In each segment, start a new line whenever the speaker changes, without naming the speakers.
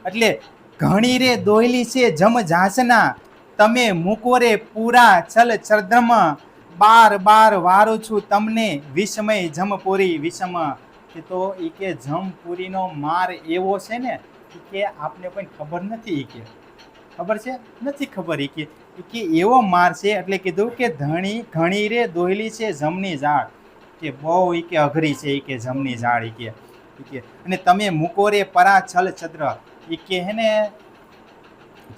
એટલે ઘણી રે દોયલી છે જમ ઝાંસના, તમે મૂકો રે પૂરા છલ છદ્રમ, બાર બાર વારું છું તમને વિષમય જમપુરી વિષમ. કે તો એ કે જમપુરીનો માર એવો છે ને કે આપને કોઈ ખબર નથી. કે ખબર છે નથી ખબર. કે એવો માર છે. એટલે કીધું કે ઘણી રે દોયલી છે જમની ઝાડ, કે બહુ કે અઘરી છે કે જમની ઝાડ. કે અને તમે મૂકો રે પરા છલ છદ્ર, કે હે ને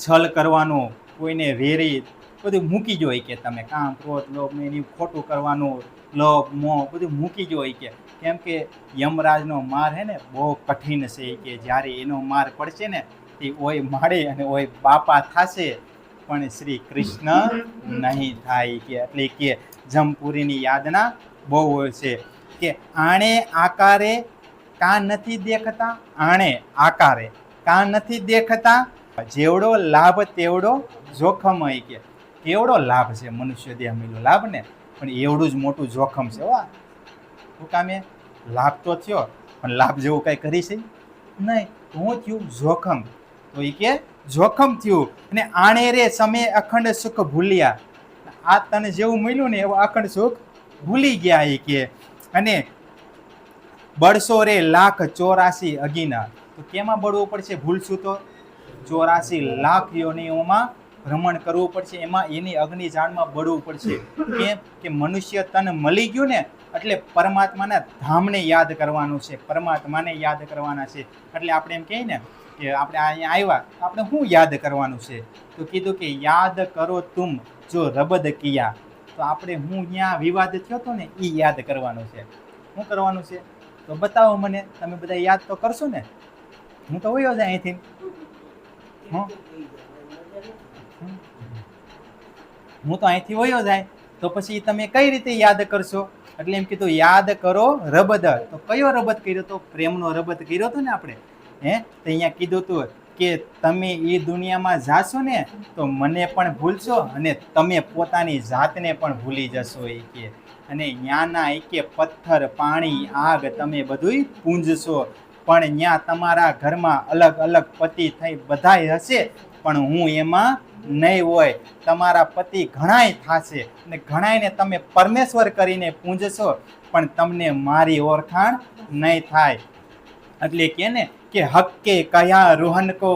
છલ કરવાનું, કોઈને વેરી બધું મૂકી જો. કે તમે કામ ક્રોધ લોભ એની ખોટું કરવાનું, લોભ મોહ બધું મૂકી જો. કે કેમ કે યમરાજનો માર હે ને બહુ કઠિન છે. કે જ્યારે એનો માર પડશે ને તે ઓય માળે અને ઓય બાપા થશે, પણ શ્રી કૃષ્ણ નહીં થાય. કે એટલે કે જમપુરીની યાદના બહુ હોય છે. કે આણે આકારે કાં નથી દેખતા, આણે આકારે કાં નથી દેખતા, જેવડો લાભ તેવડો જોખમ. કે કેવડો લાભ છે મનુષ્ય દેહ મળ્યો લાભ ને, પણ એવડું જ મોટું જોખમ છે. વાહ, શું કામે લાભ તો થયો પણ લાભ જેવું કઈ કરી છે નહીં. શું થયું? જોખમ. તો એ કે જોખમ થયું. અને આણે રે સમય અખંડ સુખ ભૂલ્યા, આ તને જેવું મળ્યું ને એવું અખંડ સુખ ભૂલી ગયા. એ કે અને બળસો રે લાખ 84 અગીના, તો કેમાં બળવું પડશે? ભૂલશું તો 84 લાખ યોનિઓમાં ભ્રમણ કરવું પડશે. એમાં એની અગ્નિ ઝાડમાં બળવું પડશે. કેમ કે મનુષ્ય તન મળી ગયું ને એટલે પરમાત્માના ધામને યાદ કરવાનું છે, પરમાત્માને યાદ કરવાના છે. એટલે આપણે એમ કહીએ ને કે આપણે અહીંયા આવ્યા આપણે શું યાદ કરવાનું છે? તો કીધું કે યાદ કરો તુમ જો રબદ કિયા. તો આપણે હું અહીંયા વિવાદ થયો હતો ને એ યાદ કરવાનું છે. શું કરવાનું છે? તો બતાવો મને. તમે બધા યાદ તો કરશો ને? હું તો વયો જાય અહીંથી. હું તો અહીંથી વયો જાય, તો પછી તમે કઈ રીતે યાદ કરશો? એટલે એમ કીધું યાદ કરો રબદ. તો કયો રબદ કર્યો તો? પ્રેમનો રબદ કર્યો હતો ને આપણે. તો અહીંયા કીધું હતું કે તમે એ દુનિયામાં જાશો ને તો મને પણ ભૂલશો અને તમે પોતાની જાતને પણ ભૂલી જશો. એ કે અને ન્યાના કે પથ્થર પાણી આગ તમે બધું પૂંજશો, પણ ત્યાં તમારા ઘરમાં અલગ અલગ પતિ થઈ બધાય હશે, પણ હું એમાં નહીં હોય. તમારા પતિ ઘણાય થશે અને ઘણાયને તમે પરમેશ્વર કરીને પૂંજશો, પણ તમને મારી ઓળખાણ નહીં થાય. એટલે કે ને કે હક્કે કયા રોહન કો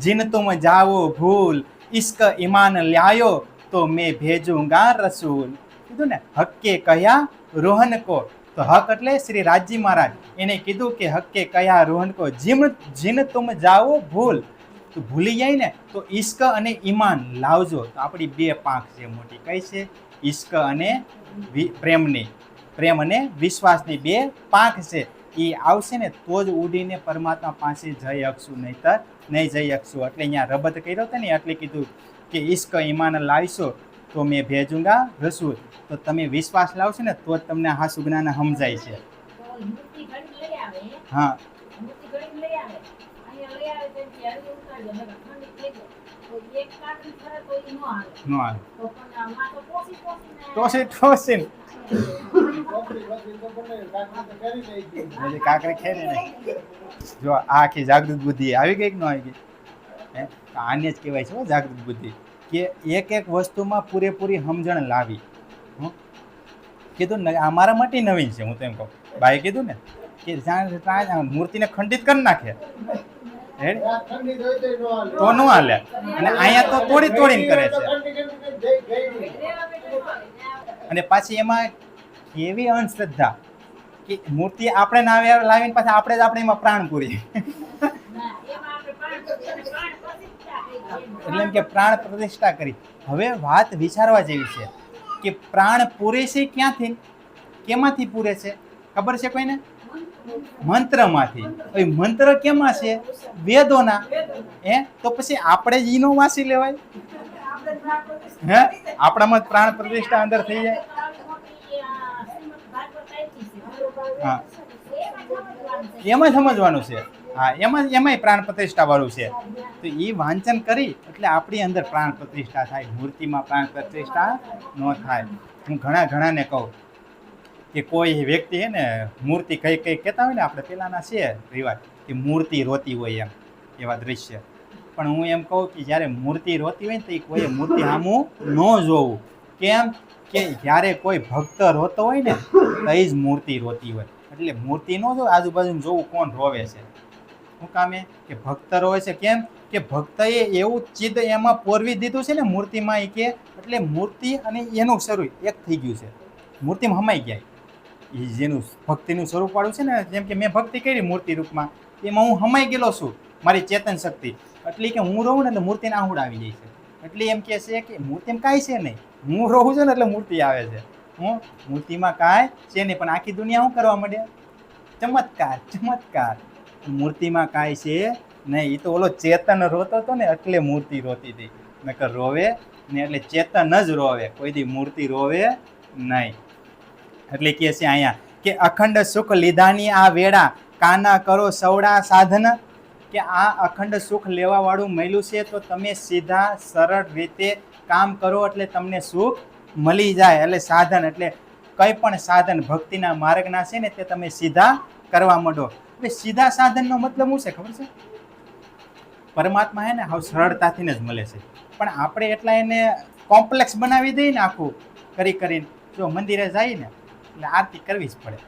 જીન તુમ જાવો ભૂલ, ઇશ્ક ઈમાન લ્યાયો તો મેં ભેજુંગા રસૂલ. કીધું ને હક્કે કયા રોહન કો. તો હક એટલે શ્રી રાજજી મહારાજ એને કીધું કે હક્કે કયા રોહન કો જીન તુમ જાવો ભૂલ. તો ભૂલી જાય ને તો ઈશ્ક અને ઈમાન લાવજો. તો આપણી બે પાંખ છે મોટી. કઈ છે? ઈશ્ક અને પ્રેમની, પ્રેમ અને વિશ્વાસની બે પાંખ છે. એ આવશે ને તો જ ઉડીને પરમાત્મા પાસે જઈ શકશું, નહીતર નહીં જઈ શકશું. એટલે અહીંયા રબત કર્યો હતો ને એટલે કીધું કે ઈશ્ક ઈમાન લાવશો તો મેં ભેજુંગા રસૂલ. તો તમે વિશ્વાસ લાવશો ને તો જ તમને હાસુ જ્ઞાન સમજાય છે. હા કાકરી ખેરી ને જો આ આખી જાગૃત બુદ્ધિ આવી ગઈ કે ન આવી ગઈ? આને જ કહેવાય છે જાગૃત બુદ્ધિ. કે એક એક વસ્તુમાં પૂરેપૂરી સમજણ લાવી. કીધું ને અમારા માટે નવીન છે. હું તો એમ કહું ભાઈ કીધું ને કે જ્યાં મૂર્તિને ખંડિત કરી નાખે તો ન હાલે, અને અહીંયા તો તોડી તોડીને કરે છે. અને પાછી એમાં કેવી અંધશ્રદ્ધા કે મૂર્તિ આપણે ના લાવીને પાછા આપણે જ આપણે એમાં પ્રાણ પૂરી. એટલે એમ કે પ્રાણ પ્રતિષ્ઠા કરી. હવે વાત વિચારવા જેવી છે કે પ્રાણ પૂરે છે ક્યાંથી, કેમાંથી પૂરે છે? ખબર છે કોઈને? મંત્રમાંથી. મંત્ર કેમાં છે? વેદોના. તો પછી આપણે જ ઈનો વાંચી લેવાય. આપણામાં પ્રાણ પ્રતિષ્ઠા અંદર થઈ જાય. હા એમાં સમજવાનું છે. હા એમાંય પ્રાણ પ્રતિષ્ઠા વાળું છે. તો એ વાંચન કરી એટલે આપણી અંદર પ્રાણ પ્રતિષ્ઠા થાય. મૂર્તિમાં પ્રાણ પ્રતિષ્ઠા ન થાય. હું ઘણાને કહું કે કોઈ વ્યક્તિ હે ને મૂર્તિ કઈ કહેતા હોય ને, આપણે પેલાના છે રિવાજ કે મૂર્તિ રોતી હોય એમ. એવા દ્રશ્ય. પણ હું એમ કહું કે જ્યારે મૂર્તિ રોતી હોય ને તો એ કોઈ મૂર્તિ સામું ન જોવું. કેમ કે જ્યારે કોઈ ભક્ત રોતો હોય ને તો જ મૂર્તિ રોતી હોય. એટલે મૂર્તિ ન જો આજુબાજુ જોવું કોણ રોવે છે. શું કામે કે ભક્ત રોવે છે. કેમ કે ભક્તએ એવું ચિત્ત એમાં પોરવી દીધું છે ને મૂર્તિમાં એ કે એટલે મૂર્તિ અને એનું સ્વરૂપ એક થઈ ગયું છે. મૂર્તિમાં હમાઈ ગયા. એ જેનું ભક્તિનું સ્વરૂપ વાળું છે ને, જેમ કે મેં ભક્તિ કરી મૂર્તિ રૂપમાં, એમાં હું હમાઈ ગયેલો છું. મારી ચેતન શક્તિ એટલે કે હું રહું ને એટલે મૂર્તિને આહુડ આવી જાય છે. એટલે એમ કહે છે કે મૂર્તિમાં કાંઈ છે નહીં, હું રહું છું ને એટલે મૂર્તિ આવે છે. હું મૂર્તિમાં કાંઈ છે નહીં, પણ આખી દુનિયા શું કરવા માંડે? ચમત્કાર ચમત્કાર. મૂર્તિમાં કાંઈ છે નહીં. એ તો ઓલો ચેતન રોતો હતો ને એટલે મૂર્તિ રોતી હતી. નકર રોવે ને એટલે ચેતન જ રોવે, કોઈ દી મૂર્તિ રોવે નહીં. એટલે કહે છે અહીંયા કે અખંડ સુખ લીધાની આ વેળા કાના કરો સવડા સાધન. કે આ અખંડ સુખ લેવા વાળું મળ્યું છે તો તમે સીધા સરળ રીતે કામ કરો એટલે તમને સુખ મળી જાય. એટલે સાધન એટલે કંઈ પણ સાધન ભક્તિના માર્ગના છે ને તે તમે સીધા કરવા માંડો. હવે સીધા સાધનનો મતલબ શું છે ખબર છે? પરમાત્મા હે ને હવે સરળતાથી જ મળે છે, પણ આપણે એટલા એને કોમ્પ્લેક્સ બનાવી દઈએ ને આખું કરીને. જો મંદિરે જઈએ ને એટલે આરતી કરવી જ પડે,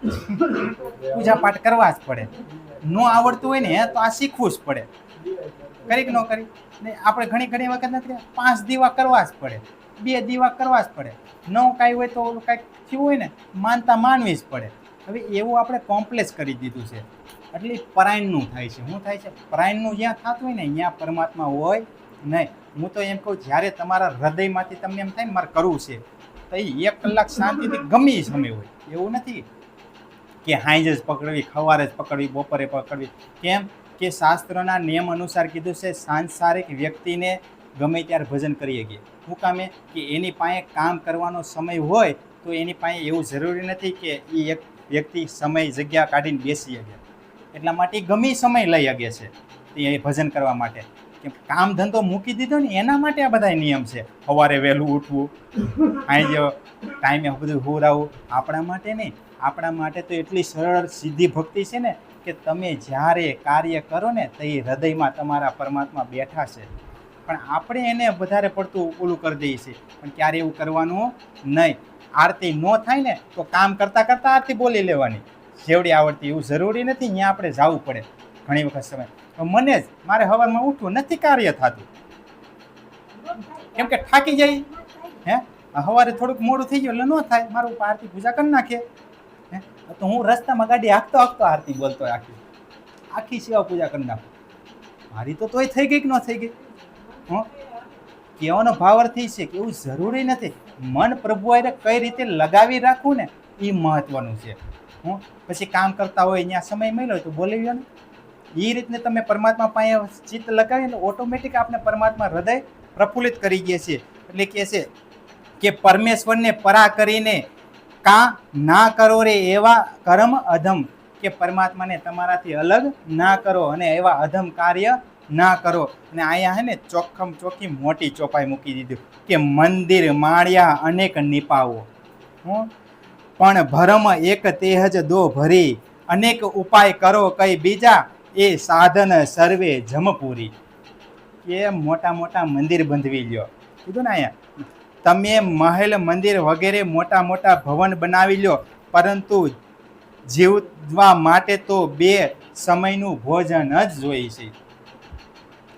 પૂજા પાઠ કરવા જ પડે. ન આવડતું હોય ને તો આ શીખવું જ પડે. કરી કે ન કરી ને આપણે ઘણી વખત નથી 5 દીવા કરવા જ પડે, 2 દીવા કરવા જ પડે. ન કાંઈ હોય તો કાંઈક થયું હોય ને માનતા માનવી જ પડે. હવે એવું આપણે કોમ્પ્લેક્સ કરી દીધું છે એટલે પરાયણનું થાય છે. શું થાય છે? પરાયણનું જ્યાં થતું હોય ને ત્યાં પરમાત્મા હોય નહીં. હું તો એમ કહું જ્યારે તમારા હૃદયમાંથી તમને એમ થાય ને મારે કરવું છે તો એ 1 કલાક શાંતિથી ગમે એ સમય હોય. એવું નથી કે હાંજ જ પકડવી, સવારે જ પકડવી, બપોરે પકડવી. કેમ કે શાસ્ત્રોના નિયમ અનુસાર કીધું છે સાંસારિક વ્યક્તિને ગમે ત્યારે ભજન કરી શકીએ. શું કામે કે એની પાસે કામ કરવાનો સમય હોય તો એની પાસે એવું જરૂરી નથી કે એ એક વ્યક્તિ સમય જગ્યા કાઢીને બેસી શકે. એટલા માટે ગમે સમય લઈ શકે છે એ ભજન કરવા માટે. કે કામ ધંધો મૂકી દીધો ને એના માટે આ બધા નિયમ છે. સવારે વહેલું ઉઠવું, અહીં જ ટાઈમે બધું હુરાવું. આપણા માટે નહીં, આપણા માટે તો એટલી સરળ સીધી ભક્તિ છે ને કે તમે જ્યારે કાર્ય કરો ને તો એ હૃદયમાં તમારા પરમાત્મા બેઠા છે. પણ આપણે એને વધારે પડતું ઓલું કરી દઈએ છીએ. પણ ક્યારે એવું કરવાનું નહીં. આરતી ન થાય ને તો કામ કરતાં કરતાં આરતી બોલી લેવાની, જેવડી આવડતી. એવું જરૂરી નથી ત્યાં આપણે જવું પડે ઘણી વખત સમય. મને જ મારે સવારમાં ઉઠવું નથી કાર્ય થતું, કેમ કે થાકી જાય. સવારે થોડુંક મોડું થઈ ગયું એટલે ન થાય. મારું આરતી પૂજા કરી નાખીએ. તો હું રસ્તામાં ગાડી હાંકતો આરતી બોલતો આખી સેવા પૂજા કરી નાખું. મારી તો તોય થઈ ગઈ કે ન થઈ ગઈ? કહેવાનો ભાવાર્થી છે કે એવું જરૂરી નથી. મન પ્રભુ આરે કઈ રીતે લગાવી રાખવું ને એ મહત્વનું છે. પછી કામ કરતા હોય ત્યાં સમય મળ્યો તો બોલી લો ને. એ રીતને તમે પરમાત્મા પાસે ચિત્ત લગાવીએ એટલે ઓટોમેટિક આપણે પરમાત્મા હૃદય પ્રફુલ્લિત કરી દઈએ છીએ. એટલે કહે છે કે પરમેશ્વરને પરા કરીને કા ના કરો રે એવા કર્મ અધમ. કે પરમાત્માને તમારાથી અલગ ના કરો અને એવા અધમ કાર્ય ના કરો. અને અહીંયા હે ને ચોખ્ખી મોટી ચોપાઈ મૂકી દીધું કે મંદિર માળ્યા અનેક નિપાવો, પણ ભરમ એક તેજ દો ભરી. અનેક ઉપાય કરો કઈ બીજા, એ સાધન સર્વે જમપુરી. કે મોટા મોટા મંદિર બંધવી લ્યો. કીધું ને અહીંયા તમે મહેલ મંદિર વગેરે મોટા મોટા ભવન બનાવી લ્યો, પરંતુ જીવવા માટે તો 2 સમયનું ભોજન જ જોઈએ છે.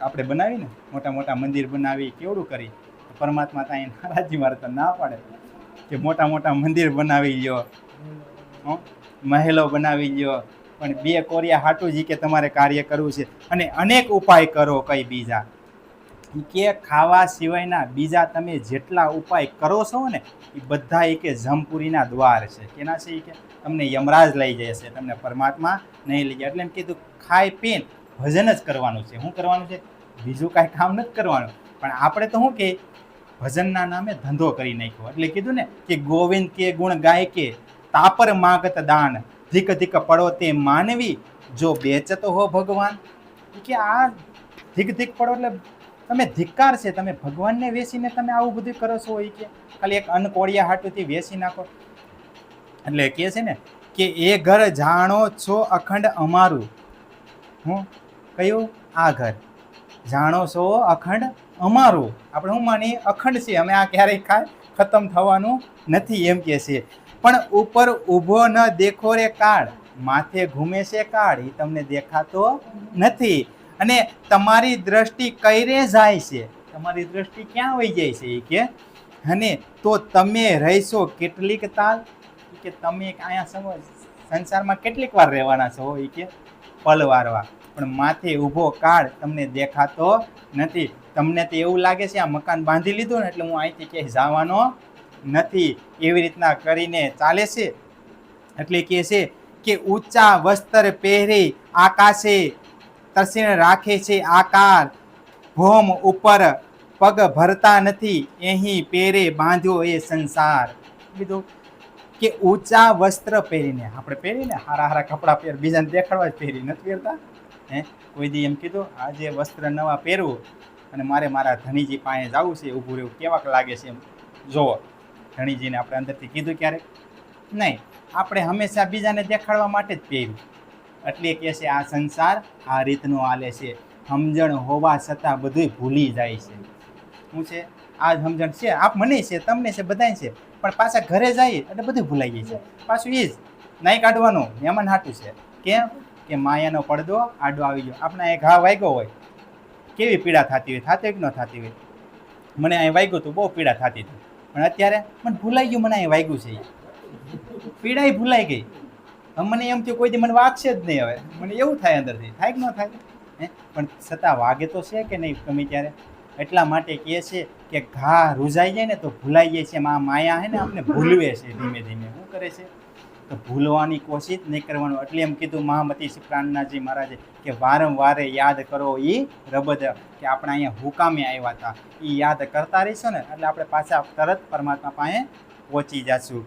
આપણે બનાવીને મોટા મોટા મંદિર બનાવી કેવડું કરી, પરમાત્મા ત્યાં નારાજી મારે તો ના પાડે કે મોટા મોટા મંદિર બનાવી લ્યો, મહેલો બનાવી લ્યો, પણ 2 કોરિયા હાટું જ કે તમારે કાર્ય કરવું છે. અને અનેક ઉપાય કરો કઈ બીજા. કે ખાવા સિવાયના બીજા તમે જેટલા ઉપાય કરો છો ને એ બધા કે જમપુરીના દ્વાર છે. કેના છે એ કે તમને યમરાજ લઈ જશે, તમને પરમાત્મા નહીં લઈ જાય. એટલે એમ કીધું ખાઈ પીને ભજન જ કરવાનું છે. શું કરવાનું છે? બીજું કાંઈ કામ નથી કરવાનું. પણ આપણે તો શું કે ભજનના નામે ધંધો કરી નાખ્યો. એટલે કીધું ને કે ગોવિંદ કે ગુણ ગાય કે તાપર માગત દાન, ધીક ધીક પડો તે માનવી, જો બેચતો હો ભગવાન. કે આ ધીક ધીક પડો એટલે તમે ધિક્કાર છે. તમે ભગવાનને વેચીને તમે આવું બધું કરો છો. એ કે ખાલી એક અન્નકોડિયા હાટુથી વેચી નાખો. એટલે કહે છે ને કે એ ઘર જાણો છો અખંડ અમારું. કયું? આ ઘર, જાણો છો અખંડ અમારું. આપણે શું માની અખંડ છે, અમે આ ક્યારેય ખતમ થવાનું નથી એમ કે છે. પણ ઉપર ઊભો ન દેખો રે કાળ, માથે ઘૂમે છે કાળ, એ તમને દેખાતો નથી. અને તમારી દ્રષ્ટિ કઈ રે જાય છે, તમારી દ્રષ્ટિ ક્યાં વહી જાય છે એ કે. અને તો તમે રહીશો કેટલીક તાલ, કે તમે અહીંયા સંસારમાં કેટલીક વાર રહેવાના છો એ કે પલવારવા. પણ માથે ઊભો કાળ તમને દેખાતો નથી. તમને તો એવું લાગે છે આ મકાન બાંધી લીધું ને એટલે હું અહીંથી ક્યાંય જવાનો નથી, એવી રીતના કરીને ચાલે છે. એટલે કહે છે કે ઊંચા વસ્ત્ર પહેરી આકાશે તરસીને રાખે છે આકાર, ભોમ ઉપર પગ ભરતા નથી, અહીં પહેરે બાંધ્યો એ સંસાર. કીધું કે ઊંચા વસ્ત્ર પહેરીને, આપણે પહેરીને હારા હારા કપડાં પહેર, બીજાને દેખાડવા જ પહેરી નથી પહેરતા હે. કોઈ દી એમ કીધું આજે વસ્ત્ર નવા પહેરવું અને મારે મારા ધણીજી પાસે જવું છે, ઊભું રહેવું કેવાક લાગે છે એમ જોવો. ધણીજીને આપણે અંદરથી કીધું ક્યારેક નહીં, આપણે હંમેશા બીજાને દેખાડવા માટે જ પહેર્યું. એટલે કે છે આ સંસાર આ રીતનો હાલે છે. સમજણ હોવા છતાં બધું ભૂલી જાય છે. શું છે આ સમજણ છે, આપ મને છે, તમને છે, બધાય છે, પણ પાછા ઘરે જઈએ એટલે બધું ભૂલાઈ જાય છે. પાછું એ જ નહીં કાઢવાનું, મહેમાન હાટું છે. કેમ કે માયાનો પડદો આડો આવી ગયો. આપણે એક ઘા વાગ્યો હોય, કેવી પીડા થતી હોય, થતી કે ન થતી હોય. મને અહીં વાગ્યું હતું, બહુ પીડા થતી હતી, પણ અત્યારે મને ભૂલાઈ ગયું મને અહીં વાગ્યું છે, પીડા ભૂલાઈ ગઈ. મને એમ થયું કોઈ દી મને વાગશે જ નહીં. હવે મને એવું થાય અંદરથી, થાય કે ન થાય પણ છતાં વાગે તો છે કે નહીં ગમે ત્યારે. એટલા માટે કહે છે કે ઘા રૂઝાઈ જાય ને તો ભૂલાઈ જાય છે. આ માયા છે ને આપણે ભૂલવે છે ધીમે ધીમે. શું કરે છે તો ભૂલવાની કોશિશ નહીં કરવાનું. એટલે એમ કીધું મહામતી શ્રી પ્રાણનાથજી મહારાજે કે વારંવારે યાદ કરો એ રબદ, કે આપણે અહીંયા હુકામે આવ્યા હતા એ યાદ કરતા રહીશું ને એટલે આપણે પાછા તરત પરમાત્મા પાસે પહોંચી જશું.